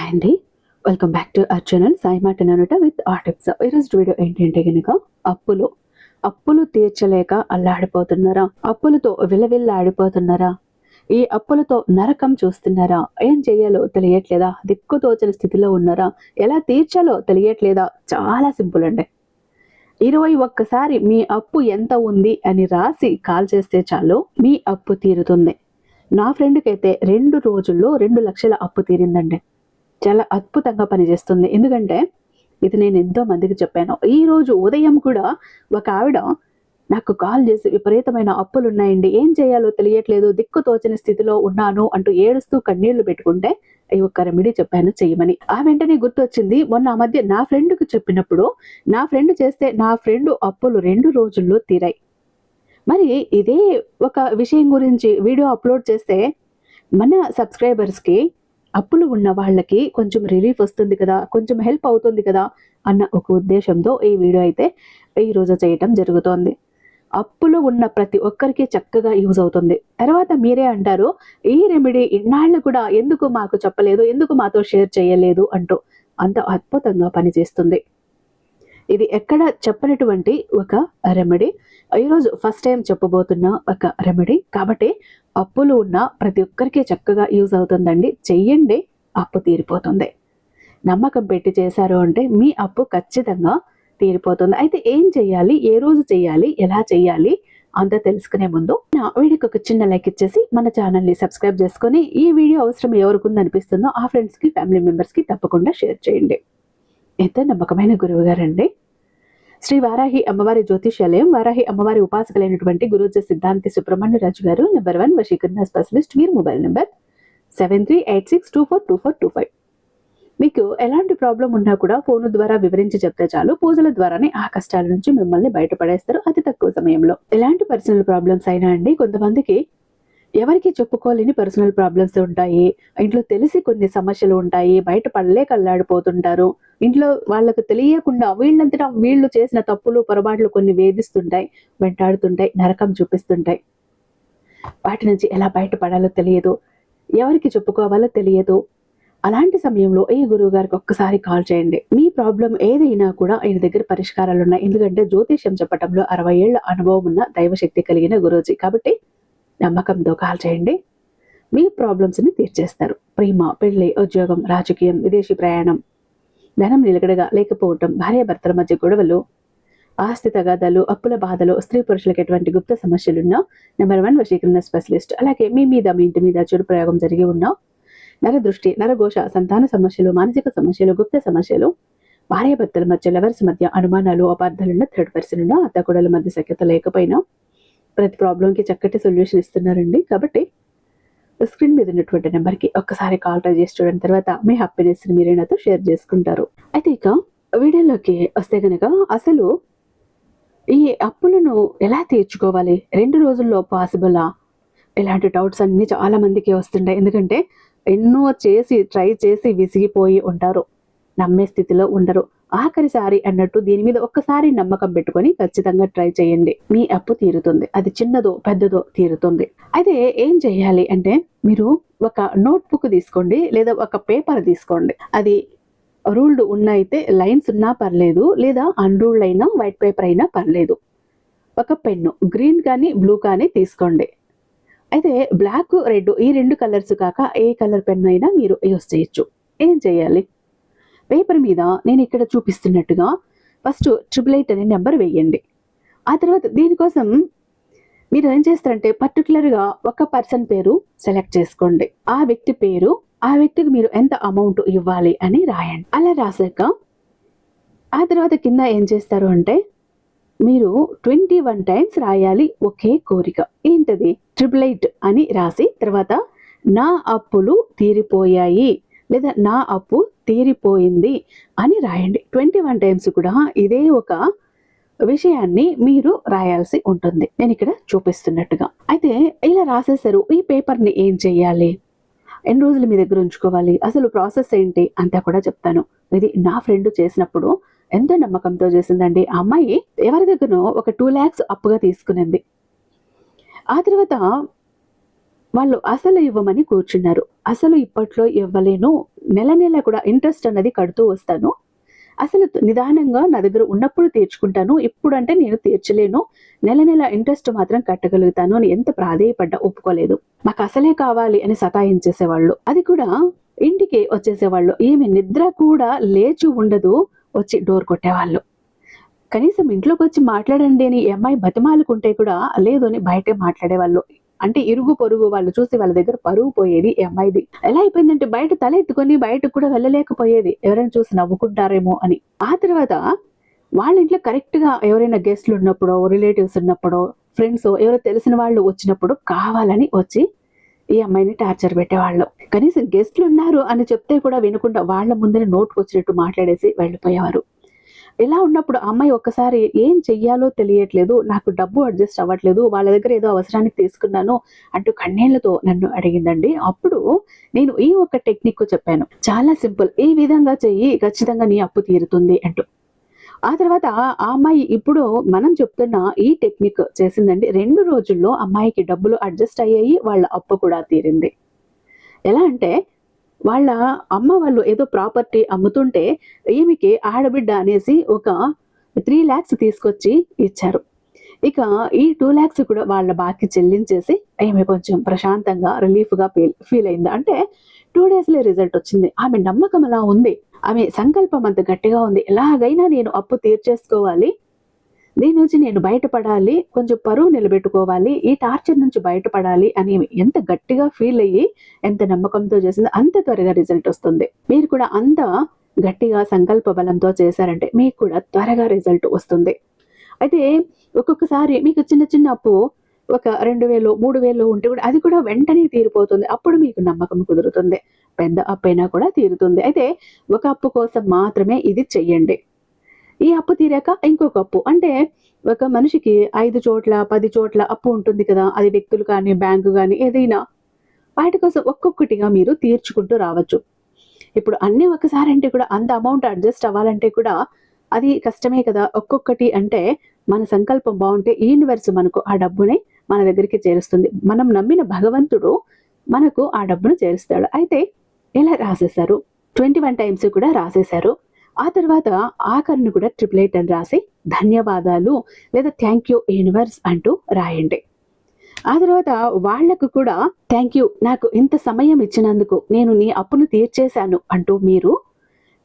Hi అండి, welcome back to our channel Sai మాటననుట with our tips. ఈరోజు వీడియో ఏంటంటే కనుక అప్పులు తీర్చలేక అల్లాడిపోతున్నారా, అప్పులతో విలవిల్లాడిపోతున్నారా, ఈ అప్పులతో నరకం చూస్తున్నారా, ఏం చేయాలో తెలియట్లేదా, దిక్కుతోచని స్థితిలో ఉన్నారా, ఎలా తీర్చాలో తెలియట్లేదా? చాలా సింపుల్ అండి. 21 మీ అప్పు ఎంత ఉంది అని రాసి కాల్ చేస్తే చాలు మీ అప్పు తీరుతుంది. నా ఫ్రెండ్కి అయితే 2 రోజుల్లో 2 లక్షల అప్పు తీరిందండి. చాలా అద్భుతంగా పనిచేస్తుంది. ఎందుకంటే ఇది నేను ఎంతో మందికి చెప్పాను. ఈ రోజు ఉదయం కూడా ఒక ఆవిడ నాకు కాల్ చేసి విపరీతమైన అప్పులు ఉన్నాయండి, ఏం చేయాలో తెలియట్లేదు, దిక్కు తోచని స్థితిలో ఉన్నాను అంటూ ఏడుస్తూ కన్నీళ్లు పెట్టుకుంటే ఈ ఒక్క రెమెడీ చెప్పాను చెయ్యమని. ఆ వెంటనే గుర్తొచ్చింది, మొన్న ఆ మధ్య నా ఫ్రెండ్కి చెప్పినప్పుడు నా ఫ్రెండ్ చేస్తే నా ఫ్రెండ్ అప్పులు 2 రోజుల్లో తీరాయి. మరి ఇదే ఒక విషయం గురించి వీడియో అప్లోడ్ చేస్తే మన సబ్స్క్రైబర్స్కి, అప్పులు ఉన్న వాళ్ళకి కొంచెం రిలీఫ్ వస్తుంది కదా, కొంచెం హెల్ప్ అవుతుంది కదా అన్న ఒక ఉద్దేశంతో ఈ వీడియో అయితే ఈరోజు చేయటం జరుగుతోంది. అప్పులు ఉన్న ప్రతి ఒక్కరికి చక్కగా యూజ్ అవుతుంది. తర్వాత మీరే అంటారు, ఈ రెమెడీ ఇన్నాళ్ళు కూడా ఎందుకు మాకు చెప్పలేదు, ఎందుకు మాతో షేర్ చేయలేదు అంటూ. అంత అద్భుతంగా పనిచేస్తుంది. ఇది ఎక్కడ చెప్పనటువంటి ఒక రెమెడీ, ఈరోజు ఫస్ట్ టైం చెప్పబోతున్న ఒక రెమెడీ కాబట్టి అప్పులు ఉన్న ప్రతి ఒక్కరికి చక్కగా యూజ్ అవుతుందండి. చెయ్యండి, అప్పు తీరిపోతుంది. నమ్మకం పెట్టి చేశారు అంటే మీ అప్పు ఖచ్చితంగా తీరిపోతుంది. అయితే ఏం చెయ్యాలి, ఏ రోజు చెయ్యాలి, ఎలా చెయ్యాలి అంతా తెలుసుకునే ముందు నా వీడియోకి ఒక చిన్న లైక్ ఇచ్చేసి మన ఛానల్ని సబ్స్క్రైబ్ చేసుకొని ఈ వీడియో అవసరం ఎవరికి ఉందనిపిస్తుందో ఆ ఫ్రెండ్స్కి, ఫ్యామిలీ మెంబర్స్కి తప్పకుండా షేర్ చేయండి. ఎంతో నమ్మకమైన గురువు గారండి. శ్రీ వారాహి అమ్మవారి జ్యోతిష్యాలయం, వారాహి అమ్మవారి ఉపాసకులైనటువంటి గురూజీ సిద్ధాంతి సుబ్రహ్మణ్యరాజు గారు, నెంబర్ 1 వశీకరణ స్పెషలిస్ట్. వీరి మొబైల్ నెంబర్ 7386242425. మీకు ఎలాంటి ప్రాబ్లం ఉన్నా కూడా ఫోన్ ద్వారా వివరించి చెప్తే చాలు, పూజల ద్వారానే ఆ కష్టాల నుంచి మిమ్మల్ని బయటపడేస్తారు అతి తక్కువ సమయంలో. ఎలాంటి పర్సనల్ ప్రాబ్లమ్స్ అయినా అండి, కొంతమందికి ఎవరికి చెప్పుకోలేని పర్సనల్ ప్రాబ్లమ్స్ ఉంటాయి, ఇంట్లో తెలిసి కొన్ని సమస్యలు ఉంటాయి, బయట పడలేక అల్లాడిపోతుంటారు, ఇంట్లో వాళ్ళకు తెలియకుండా వీళ్ళంతటా వీళ్ళు చేసిన తప్పులు పొరపాట్లు కొన్ని వేధిస్తుంటాయి, వెంటాడుతుంటాయి, నరకం చూపిస్తుంటాయి. వాటి నుంచి ఎలా బయటపడాలో తెలియదు, ఎవరికి చెప్పుకోవాలో తెలియదు. అలాంటి సమయంలో ఈ గురువు గారికి ఒక్కసారి కాల్ చేయండి. మీ ప్రాబ్లం ఏదైనా కూడా ఆయన దగ్గర పరిష్కారాలు ఉన్నాయి. ఎందుకంటే జ్యోతిష్యం చెప్పటంలో 60 ఏళ్ల అనుభవం ఉన్న దైవశక్తి కలిగిన గురూజీ కాబట్టి నమ్మకంతో కాల్ చేయండి. మీ ప్రాబ్లమ్స్ని తీర్చేస్తారు. ప్రేమ, పెళ్లి, ఉద్యోగం, రాజకీయం, విదేశీ ప్రయాణం, ధనం నిలకడగా లేకపోవటం, భార్యాభర్తల మధ్య గొడవలు, ఆస్తి తగాదాలు, అప్పుల బాధలు, స్త్రీ పురుషులకు ఎటువంటి గుప్త సమస్యలున్నా నెంబర్ 1 వశీకరణ స్పెషలిస్ట్. అలాగే మీ ఇంటి మీద చెడు ప్రయోగం జరిగి ఉన్నా, నరదృష్టి, నరఘోష, సంతాన సమస్యలు, మానసిక సమస్యలు, గుప్త సమస్యలు, భార్యాభర్తల మధ్య, లవర్స్ మధ్య అనుమానాలు, అపార్థాలున్న, థర్డ్ పర్సన్ ఉన్న, అత్తకోడల మధ్య సఖ్యత లేకపోయినా ప్రతి ప్రాబ్లంకి చక్కటి సొల్యూషన్ ఇస్తున్నారండి. కాబట్టి స్క్రీన్ మీద ఉన్నటువంటి నెంబర్కి ఒక్కసారి కాల్ ట్రై చేసి చూడడం తర్వాత మీ హ్యాపీనెస్ని మీరే నాతో షేర్ చేసుకుంటారు. అయితే ఇక వీడియోలోకి వస్తే కనుక, అసలు ఈ అప్పులను ఎలా తీర్చుకోవాలి, 2 రోజుల్లో పాసిబులా, ఇలాంటి డౌట్స్ అన్నీ చాలా మందికి వస్తుంటాయి. ఎందుకంటే ఎన్నో ట్రై చేసి విసిగిపోయి ఉంటారు, నమ్మే స్థితిలో ఉండరు. ఆఖరిసారి అన్నట్టు దీని మీద ఒక్కసారి నమ్మకం పెట్టుకొని ఖచ్చితంగా ట్రై చేయండి, మీ అప్పు తీరుతుంది. అది చిన్నదో పెద్దదో తీరుతుంది. అయితే ఏం చేయాలి అంటే, మీరు ఒక నోట్బుక్ తీసుకోండి, లేదా ఒక పేపర్ తీసుకోండి. అది రూల్డ్ ఉన్న అయితే లైన్స్ ఉన్నా పర్లేదు, లేదా అన్రూల్డ్ అయినా వైట్ పేపర్ అయినా పర్లేదు. ఒక పెన్ను, గ్రీన్ కానీ బ్లూ కానీ తీసుకోండి. అయితే బ్లాక్, రెడ్ ఈ 2 కలర్స్ కాక ఏ కలర్ పెన్ అయినా మీరు యూస్ చేయొచ్చు. ఏం చేయాలి, పేపర్ మీద నేను ఇక్కడ చూపిస్తున్నట్టుగా ఫస్ట్ 888 అనే నెంబర్ వేయండి. ఆ తర్వాత దీనికోసం మీరు ఏం చేస్తారంటే, పర్టికులర్గా ఒక పర్సన్ పేరు సెలెక్ట్ చేసుకోండి. ఆ వ్యక్తి పేరు, ఆ వ్యక్తికి మీరు ఎంత అమౌంట్ ఇవ్వాలి అని రాయండి. అలా రాసాక ఆ తర్వాత కింద ఏం చేస్తారు అంటే, మీరు 21 టైమ్స్ రాయాలి ఒకే కోరిక. ఏంటది? 888 అని రాసి తర్వాత నా అప్పులు తీరిపోయాయి లేదా నా అప్పు తీరిపోయింది అని రాయండి. 21 టైమ్స్ కూడా ఇదే ఒక విషయాన్ని మీరు రాయాల్సి ఉంటుంది, నేను ఇక్కడ చూపిస్తున్నట్టుగా. అయితే ఇలా రాసేసారు. ఈ పేపర్ని ఏం చెయ్యాలి, ఎన్ని రోజులు మీ దగ్గర ఉంచుకోవాలి, అసలు ప్రాసెస్ ఏంటి అంతా కూడా చెప్తాను. ఇది నా ఫ్రెండ్ చేసినప్పుడు ఎంతో నమ్మకంతో చేసిందండి. ఆ అమ్మాయి ఎవరి దగ్గరనో ఒక 2 lakhs అప్పుగా తీసుకునింది. ఆ తర్వాత వాళ్ళు అసలు ఇవ్వమని కూర్చున్నారు. అసలు ఇప్పట్లో ఇవ్వలేను, నెల నెల కూడా ఇంట్రెస్ట్ అన్నది కడుతూ వస్తాను. అసలు నిదానంగా నా దగ్గర ఉన్నప్పుడు తీర్చుకుంటాను. ఇప్పుడంటే నేను తీర్చలేను. నెల నెల ఇంట్రెస్ట్ మాత్రం కట్టగలుగుతాను అని ఎంత ప్రాధేయపడ్డా ఒప్పుకోలేదు. మాకు అసలే కావాలి అని సతాయించేసేవాళ్ళు. అది కూడా ఇంటికి వచ్చేసేవాళ్ళు. ఈమె నిద్ర కూడా లేచి ఉండదు. వచ్చి డోర్ కొట్టేవాళ్ళు. కనీసం ఇంట్లోకొచ్చి మాట్లాడండి అని ఈ అమ్మాయి బతిమాలుకుంటే కూడా లేదు అని బయటే మాట్లాడేవాళ్ళు. అంటే ఇరుగు పొరుగు వాళ్ళు చూసి వాళ్ళ దగ్గర పరువు పోయేది ఈ అమ్మాయిది. ఎలా అయిపోయిందంటే బయట తల ఎత్తుకొని బయటకు కూడా వెళ్ళలేకపోయేది, ఎవరైనా చూసి నవ్వుకుంటారేమో అని. ఆ తర్వాత వాళ్ళ ఇంట్లో కరెక్ట్ గా ఎవరైనా గెస్ట్లు ఉన్నప్పుడో, రిలేటివ్స్ ఉన్నప్పుడో, ఫ్రెండ్స్ ఎవరో తెలిసిన వాళ్ళు వచ్చినప్పుడు కావాలని వచ్చి ఈ అమ్మాయిని టార్చర్ పెట్టేవాళ్ళు. కనీసం గెస్ట్లు ఉన్నారు అని చెప్తే కూడా వినకుండా వాళ్ళ ముందరే నోటుకొచ్చినట్టు మాట్లాడేసి వెళ్ళిపోయేవారు. ఇలా ఉన్నప్పుడు అమ్మాయి ఒక్కసారి ఏం చెయ్యాలో తెలియట్లేదు, నాకు డబ్బు అడ్జస్ట్ అవ్వట్లేదు, వాళ్ళ దగ్గర ఏదో అవసరానికి తీసుకున్నాను అంటూ కన్నీళ్లతో నన్ను అడిగిందండి. అప్పుడు నేను ఈ ఒక్క టెక్నిక్ చెప్పాను, చాలా సింపుల్, ఈ విధంగా చెయ్యి ఖచ్చితంగా నీ అప్పు తీరుతుంది అంటూ. ఆ తర్వాత ఆ అమ్మాయి ఇప్పుడు మనం చెప్తున్న ఈ టెక్నిక్ చేసిందండి. 2 రోజుల్లో అమ్మాయికి డబ్బులు అడ్జస్ట్ అయ్యాయి, వాళ్ళ అప్పు కూడా తీరింది. ఎలా అంటే వాళ్ళ అమ్మ వాళ్ళు ఏదో ప్రాపర్టీ అమ్ముతుంటే ఈమెకి ఆడబిడ్డ అనేసి ఒక 3 lakhs తీసుకొచ్చి ఇచ్చారు. ఇక ఈ 2 lakhs కూడా వాళ్ళ బాకీ చెల్లించేసి ఈమె కొంచెం ప్రశాంతంగా రిలీఫ్గా ఫీల్ అయింది. అంటే 2 daysలో రిజల్ట్ వచ్చింది. ఆమె నమ్మకం అలా ఉంది, ఆమె సంకల్పం అంత గట్టిగా ఉంది. ఎలాగైనా నేను అప్పు తీర్చేసుకోవాలి, దీని నుంచి నేను బయటపడాలి, కొంచెం పరువు నిలబెట్టుకోవాలి, ఈ టార్చర్ నుంచి బయటపడాలి అని ఎంత గట్టిగా ఫీల్ అయ్యి ఎంత నమ్మకంతో చేసిందో అంత త్వరగా రిజల్ట్ వస్తుంది. మీరు కూడా అంత గట్టిగా సంకల్ప బలంతో చేశారంటే మీకు కూడా త్వరగా రిజల్ట్ వస్తుంది. అయితే ఒక్కొక్కసారి మీకు చిన్న చిన్న అప్పు ఒక 2,000 3,000 ఉంటే కూడా అది కూడా వెంటనే తీరిపోతుంది. అప్పుడు మీకు నమ్మకం కుదురుతుంది. పెద్ద అప్పు అయినా కూడా తీరుతుంది. అయితే ఒక అప్పు కోసం మాత్రమే ఇది చెయ్యండి. ఈ అప్పు తీరాక ఇంకొక అప్పు, అంటే ఒక మనిషికి 5 చోట్ల 10 చోట్ల అప్పు ఉంటుంది కదా, అది వ్యక్తులు కానీ బ్యాంకు కానీ ఏదైనా, వాటి కోసం ఒక్కొక్కటిగా మీరు తీర్చుకుంటూ రావచ్చు. ఇప్పుడు అన్ని ఒకసారి అంటే కూడా అంత అమౌంట్ అడ్జస్ట్ అవ్వాలంటే కూడా అది కష్టమే కదా. ఒక్కొక్కటి అంటే మన సంకల్పం బాగుంటే యూనివర్స్ మనకు ఆ డబ్బుని మన దగ్గరికి చేరుస్తుంది. మనం నమ్మిన భగవంతుడు మనకు ఆ డబ్బును చేరుస్తాడు. అయితే ఇలా రాసేశారు, 21 times కూడా రాసేశారు. ఆ తర్వాత ఆఖరిని కూడా 888 అని రాసి ధన్యవాదాలు లేదా థ్యాంక్ యూ యూనివర్స్ అంటూ రాయండి. ఆ తర్వాత వాళ్లకు కూడా థ్యాంక్ యూ, నాకు ఇంత సమయం ఇచ్చినందుకు, నేను నీ అప్పును తీర్చేశాను అంటూ మీరు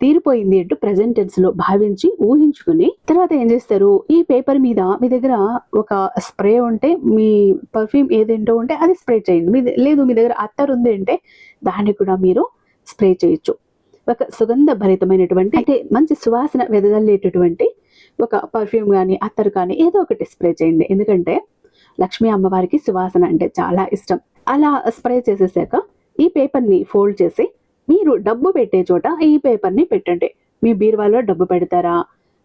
తీరిపోయింది అంటూ ప్రెజెంట్ టెన్స్ లో భావించి ఊహించుకుని తర్వాత ఏం చేస్తారు, ఈ పేపర్ మీద మీ దగ్గర ఒక స్ప్రే ఉంటే, మీ పర్ఫ్యూమ్ ఏదేంటో ఉంటే అది స్ప్రే చేయండి. లేదు మీ దగ్గర అత్తర్ ఉంది అంటే దాన్ని కూడా మీరు స్ప్రే చేయొచ్చు. ఒక సుగంధ భరితమైనటువంటి అంటే మంచి సువాసన వెదజల్లేటటువంటి ఒక పర్ఫ్యూమ్ కానీ అత్తరు కానీ ఏదో ఒకటి స్ప్రే చేయండి. ఎందుకంటే లక్ష్మీ అమ్మవారికి సువాసన అంటే చాలా ఇష్టం. అలా స్ప్రే చేసేసాక ఈ పేపర్ని ఫోల్డ్ చేసి మీరు డబ్బు పెట్టే చోట ఈ పేపర్ని పెట్టండి. మీ బీరువాలో డబ్బు పెడతారా,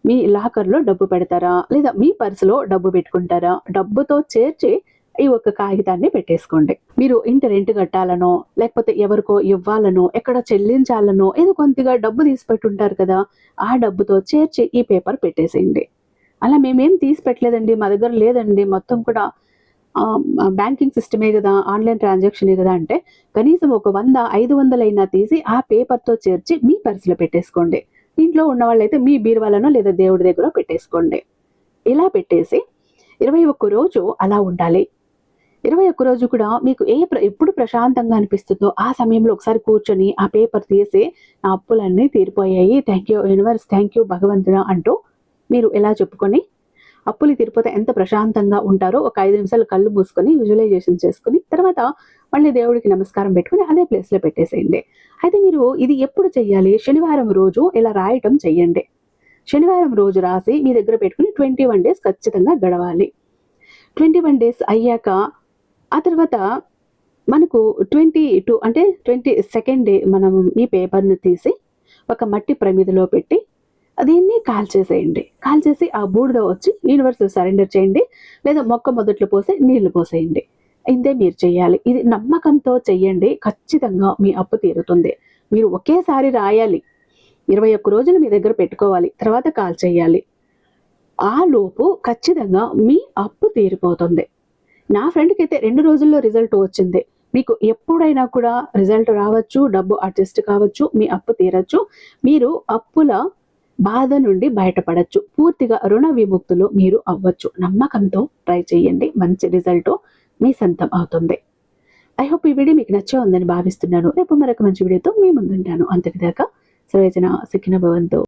మీ లాకర్లో డబ్బు పెడతారా, లేదా మీ పర్సులో డబ్బు పెట్టుకుంటారా, డబ్బుతో చేర్చి ఈ ఒక్క కాగితాన్ని పెట్టేసుకోండి. మీరు ఇంటి రెంట్ కట్టాలనో లేకపోతే ఎవరికో ఇవ్వాలనో ఎక్కడ చెల్లించాలనో ఏదో కొంతగా డబ్బు తీసి పెట్టుంటారు కదా, ఆ డబ్బుతో చేర్చి ఈ పేపర్ పెట్టేసేయండి. అలా మేమేం తీసి పెట్టలేదండి, మా దగ్గర లేదండి, మొత్తం కూడా బ్యాంకింగ్ సిస్టమే కదా, ఆన్లైన్ ట్రాన్సాక్షనే కదా అంటే కనీసం ఒక 100 500 అయినా తీసి ఆ పేపర్తో చేర్చి మీ పర్సులో పెట్టేసుకోండి. ఇంట్లో ఉన్న వాళ్ళైతే మీ బీరువాలనో లేదా దేవుడి దగ్గర పెట్టేసుకోండి. ఇలా పెట్టేసి 21 రోజు అలా ఉండాలి. 21 రోజు కూడా మీకు ఎప్పుడు ప్రశాంతంగా అనిపిస్తుందో ఆ సమయంలో ఒకసారి కూర్చొని ఆ పేపర్ తీసి నా అప్పులన్నీ తీరిపోయాయి, thank you universe, thank you భగవంతుడా అంటూ మీరు ఎలా చెప్పుకొని అప్పులు తీరిపోతే ఎంత ప్రశాంతంగా ఉంటారో ఒక 5 నిమిషాలు కళ్ళు మూసుకొని విజువలైజేషన్ చేసుకుని తర్వాత మళ్ళీ దేవుడికి నమస్కారం పెట్టుకుని అదే ప్లేస్లో పెట్టేసేయండి. అయితే మీరు ఇది ఎప్పుడు చెయ్యాలి, శనివారం రోజు ఇలా రాయటం చెయ్యండి. శనివారం రోజు రాసి మీ దగ్గర పెట్టుకుని 21 days ఖచ్చితంగా గడవాలి. 21 days అయ్యాక ఆ తర్వాత మనకు 22 అంటే 22nd డే మనం ఈ పేపర్ని తీసి ఒక మట్టి ప్రమిదలో పెట్టి దీన్ని కాల్చేసేయండి. కాల్చేసి ఆ బూడిద వచ్చి యూనివర్స్ సరెండర్ చేయండి, లేదా మొక్క మొదట్లో పోసి నీళ్లు పోసేయండి. ఇంతే మీరు చెయ్యాలి. ఇది నమ్మకంతో చెయ్యండి, ఖచ్చితంగా మీ అప్పు తీరుతుంది. మీరు ఒకేసారి రాయాలి, 21 రోజులు మీ దగ్గర పెట్టుకోవాలి, తర్వాత కాల్ చేయాలి. ఆ లోపు ఖచ్చితంగా మీ అప్పు తీరిపోతుంది. నా ఫ్రెండ్కి అయితే 2 రోజుల్లో రిజల్ట్ వచ్చింది. మీకు ఎప్పుడైనా కూడా రిజల్ట్ రావచ్చు, డబ్బు అడ్జస్ట్ కావచ్చు, మీ అప్పు తీరచ్చు, మీరు అప్పుల బాధ నుండి బయటపడచ్చు, పూర్తిగా రుణ విముక్తులు మీరు అవ్వచ్చు. నమ్మకంతో ట్రై చేయండి, మంచి రిజల్ట్ మీ సొంతం అవుతుంది. ఐ హోప్ ఈ వీడియో మీకు నచ్చే ఉందని భావిస్తున్నాను. రేపు మరొక మంచి వీడియోతో మీ ముందుంటాను. అంతటిదాకా సర్వేజన సుఖినో భవంతు.